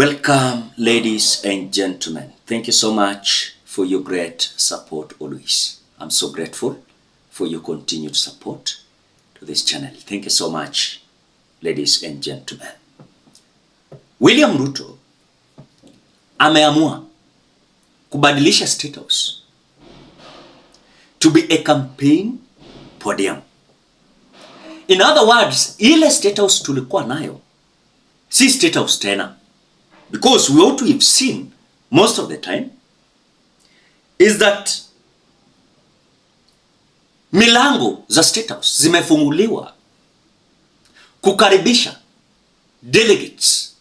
Welcome, ladies and gentlemen. Thank you so much for your great support always. I'm so grateful for your continued support to this channel. Thank you so much, ladies and gentlemen. William Ruto ameamua kubadilisha Statehouse to be a campaign podium. In other words, ile Statehouse tulikuwa nayo si Statehouse tena. Because what we've seen most of the time is that milango za Statehouse zimefunguliwa kukaribisha delegates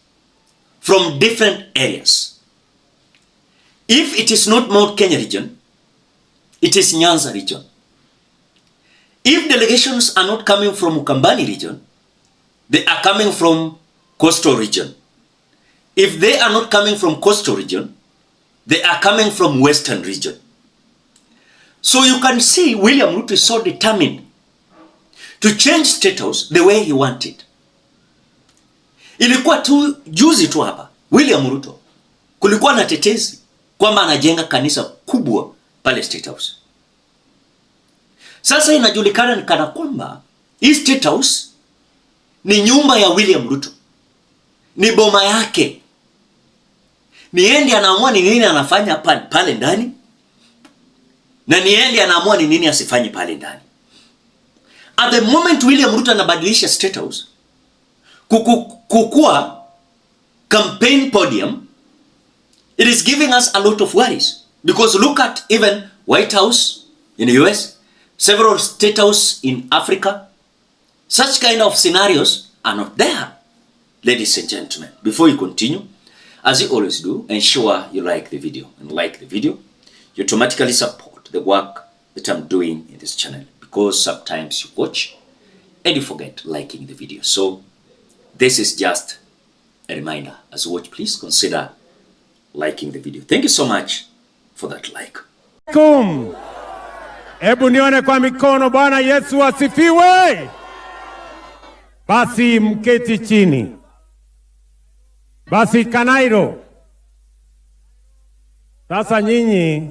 from different areas. If it is not Mount Kenya region, it is Nyanza region. If delegations are not coming from Ukambani region, they are coming from Coastal region. If they are not coming from Coastal region, they are coming from Western region. So you can see William Ruto is so determined to change Statehouse the way he wanted. Ilikuwa tu juzi tu hapa William Ruto kulikuwa na tetezi kwamba anajenga kanisa kubwa pale Statehouse. Sasa inajulikana ni kana kwamba hii Statehouse ni nyumba ya William Ruto, ni boma yake. Ni yeye ndiye anaamua ni nini anafanya pale ndani, na ni yeye ndiye anaamua ni nini asifanye pale ndani. At the moment William Ruto anabadilisha Statehouse kukua campaign podium, it is giving us a lot of worries. Because look at even White House in the US, several Statehouse in Africa. Such kind of scenarios are not there. Ladies and gentlemen, before you continue, as you always do, ensure you like the video. And like the video, you automatically support the work that I'm doing in this channel. Because sometimes you watch and you forget liking the video. So this is just a reminder. As you watch, please consider liking the video. Thank you so much for that like. Ebu nione kwa mikono. Bwana Yesu asifiwe. Basi mketi chini. Basi Kanairo. Sasa nyinyi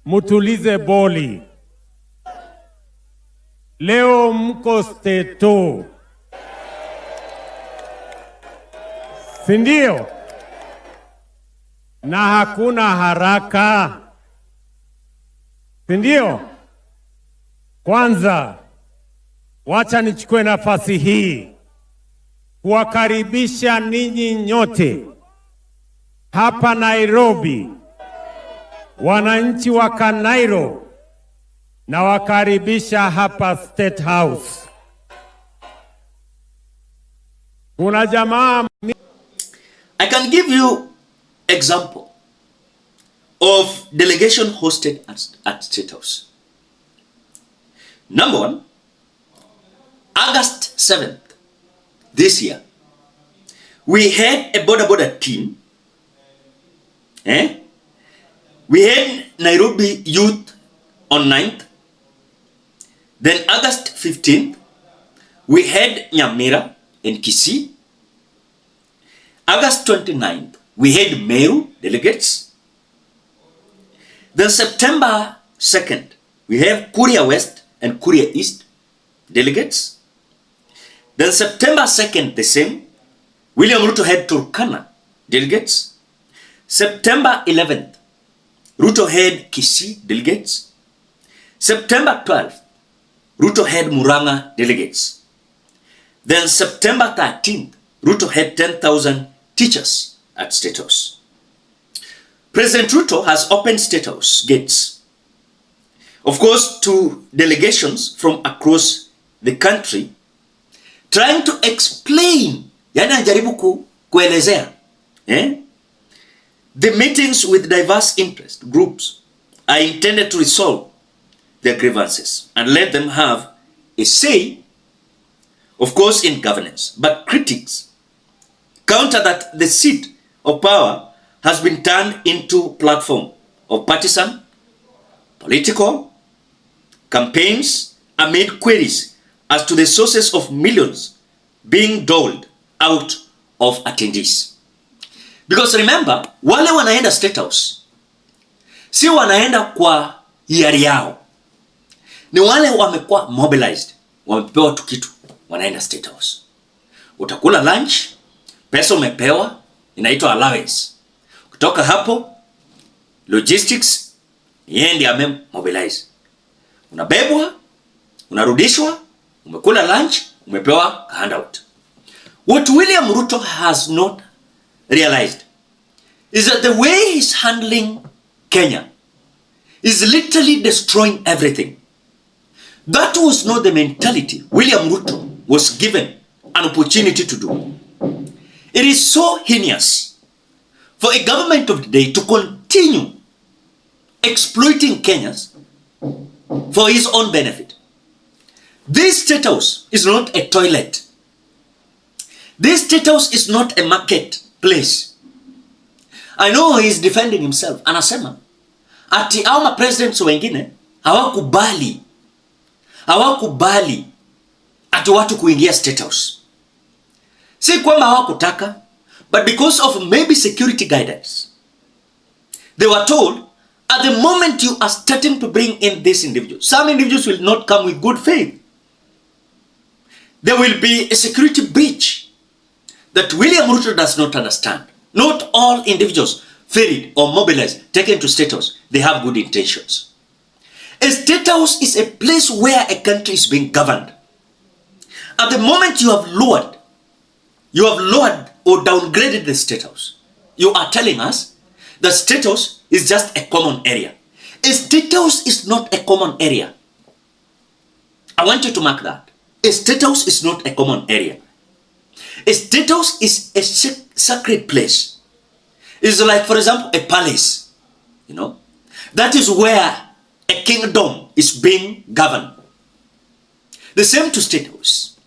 mutulize boli. Leo mko Statehouse. Sindio? Na hakuna haraka. Sindio? Kwanza wacha nichukue nafasi hii kuwakaribisha ninyi nyote hapa Nairobi, wananchi wa Kanairo, na wakaribisha hapa Statehouse. Kuna jamaa, I can give you example of delegation hosted at Statehouse. Number one, August 7th this year, we had a border team. We had Nairobi youth on 9th. Then August 15th, we had Nyamira and Kisii. August 29th, we had Meru delegates. Then September 2nd, we have Kuria West and Kuria East delegates. Then September 2nd, the same, William Ruto had Turkana delegates. September 11th, Ruto had Kisii delegates. September 12th, Ruto had Murang'a delegates. Then September 13th, Ruto had 10,000 teachers at Statehouse. President Ruto has opened Statehouse gates, of course, to delegations from across the country, trying to explain, yani anajaribu kuelezea, the meetings with diverse interest groups are intended to resolve their grievances and let them have a say, of course, in governance. But critics counter that the seat of power has been turned into platform of partisan, political campaigns amid queries as to the sources of millions being doled out of attendees. Because remember, wale wanaenda Statehouse si wanaenda kwa hiari yao. Ni wale wamekuwa mobilized, wamepewa tu kitu, wanaenda Statehouse. Utakula lunch, pesa umepewa, inaitwa allowance. Kutoka hapo, logistics, yeye ndiye amemobilize. Unabebwa, unarudishwa, umekula lunch, umepewa handout. What William Ruto has not realized is that the way he's handling Kenya is literally destroying everything. That was not the mentality William Ruto was given an opportunity to do. It is so heinous for a government of the day to continue exploiting Kenyans for his own benefit. This Statehouse is not a toilet. This Statehouse is not a marketplace. I know he is defending himself. Anasema ati ama presidents wengine hawakubali ati watu kuingia Statehouse. Si kwamba hawakutaka, but because of maybe security guidance, they were told at the moment you are starting to bring in these individuals, some individuals will not come with good faith. There will be a security breach that William Ruto does not understand. Not all individuals ferried or mobilized, taken to Statehouse, they have good intentions. A Statehouse is a place where a country is being governed. At the moment you have lowered or downgraded the Statehouse, you are telling us that Statehouse is just a common area. A Statehouse is not a common area. I want you to mark that. A Statehouse is not a common area. A Statehouse is a sacred place. It's like, for example, a palace. You know, that is where a kingdom is being governed. The same to Statehouse.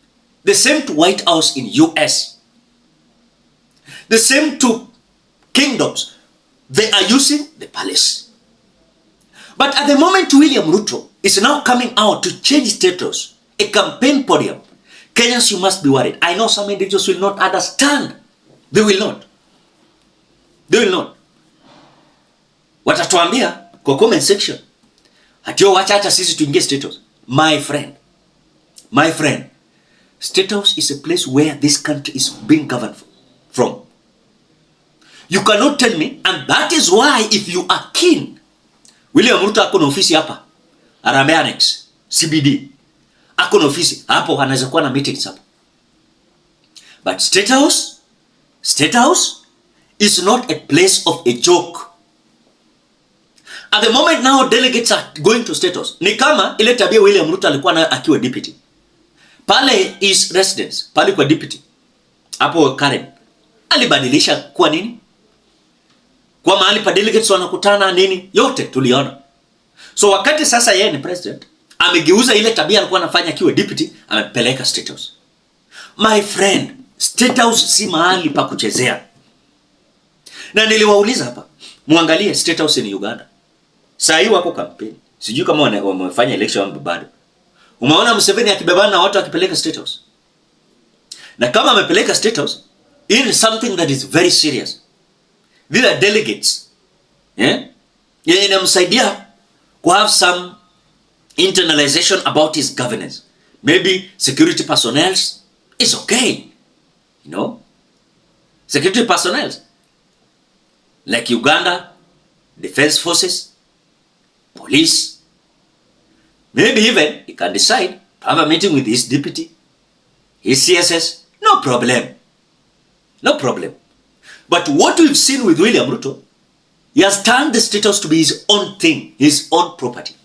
The same to White House in US. The same to kingdoms. They are using the palace. But at the moment William Ruto is now coming out to change Statehouse, a campaign podium, Kenyans, you must be worried. I know some individuals will not understand. They will not. Watatuambia kwa comment section, hatio wacha hata sisi tuingie Statehouse. My friend, Statehouse is a place where this country is being governed from. You cannot tell me, and that is why if you are keen, William Ruto ako na ofisi hapa, Harambee Annex, CBD, ako na ofisi hapo, anaweza kuwa na meetings hapo. But Statehouse is not a place of a joke. At the moment now delegates are going to Statehouse. Ni kama ile tabia William Ruto alikuwa nayo akiwa deputy. Pale is residence, pale kwa deputy. Hapo Karen. Alibadilisha kwa nini? Kwa mahali pa delegates wanakutana nini? Yote tuliona. So wakati sasa yeye ni president, amegeuza ile tabia alikuwa anafanya akiwa deputy, amepeleka Statehouse. My friend, Statehouse si mahali pa kuchezea. Na niliwauliza hapa, muangalie Statehouse in Uganda. Saa hii wako campaign. Sijui kama wamefanya election bado. Umeona Museveni akibebana na watu akipeleka Statehouse. Na kama amepeleka Statehouse, it is something that is very serious. These are delegates. Yeah? Inamsaidia to have some internalization about his governance. Maybe security personnel is okay. You know? Security personnel. Like Uganda, defense forces, police. Maybe even he can decide to have a meeting with his deputy, his CSS. No problem. But what we've seen with William Ruto, he has turned the Statehouse to be his own thing, his own property.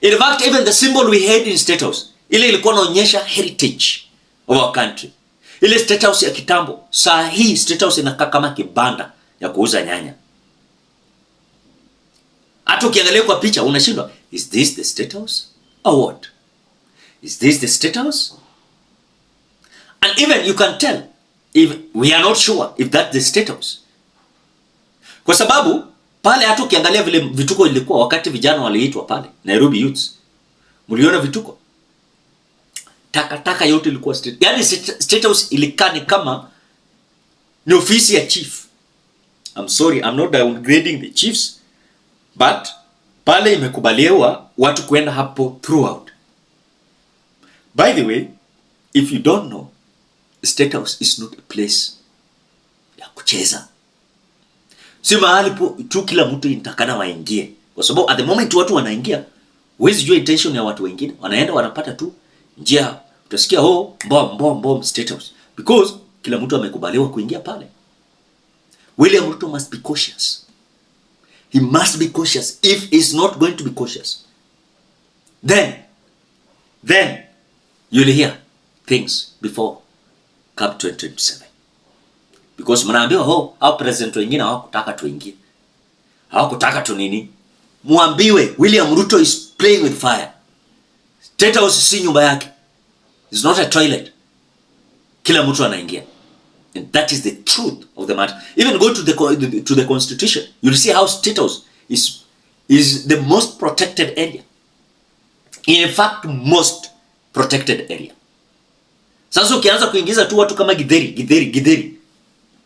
In fact, even the symbol we had in Statehouse, ile ilikuwa inaonyesha heritage of our country. Ile Statehouse ya kitambo, saa hii Statehouse inakaa kama kibanda ya kuuza nyanya. Hata ukiangalia kwa picha unashindwa, is this the Statehouse or what? Is this the Statehouse? And even you can tell if we are not sure if that's the Statehouse. Kwa sababu pale hata ukiangalia vile vituko ilikuwa wakati vijana waliitwa pale Nairobi Youths. Mliona vituko? Takataka yote ilikuwa Statehouse. Yaani Statehouse ilikaa ni kama ni ofisi ya chief. I'm sorry, I'm not downgrading the chiefs, but pale imekubaliwa watu kwenda hapo throughout. By the way, if you don't know, Statehouse is not a place ya kucheza. Si mahali tu kila mtu intakana waingie. Kwa sababu at the moment watu wanaingia, huwezi jua intention ya watu wengine. Wanaenda wanapata tu njia, utasikia mbom Statehouse. Because kila mtu amekubaliwa kuingia pale. William Ruto must be cautious. He must be cautious. If he's not going to be cautious, then you'll hear things before Cup 2027. Because mnaambiwa hao president wengine hawakutaka tuingie. Hawakutaka tu nini? Muambiwe William Ruto is playing with fire. Statehouse si nyumba yake. It's not a toilet. Kila mtu anaingia. And that is the truth of the matter. Even go to the constitution, you'll see how Statehouse is the most protected area. In fact, most protected area. Sasa ukianza kuingiza tu watu kama Githeri,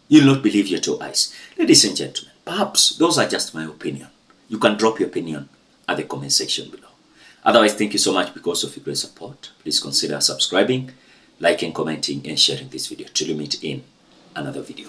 you'll not believe your two eyes. Ladies and gentlemen, perhaps those are just my opinion. You can drop your opinion at the comment section below. Otherwise, thank you so much because of your great support. Please consider subscribing, liking, commenting, and sharing this video. Till we meet in another video.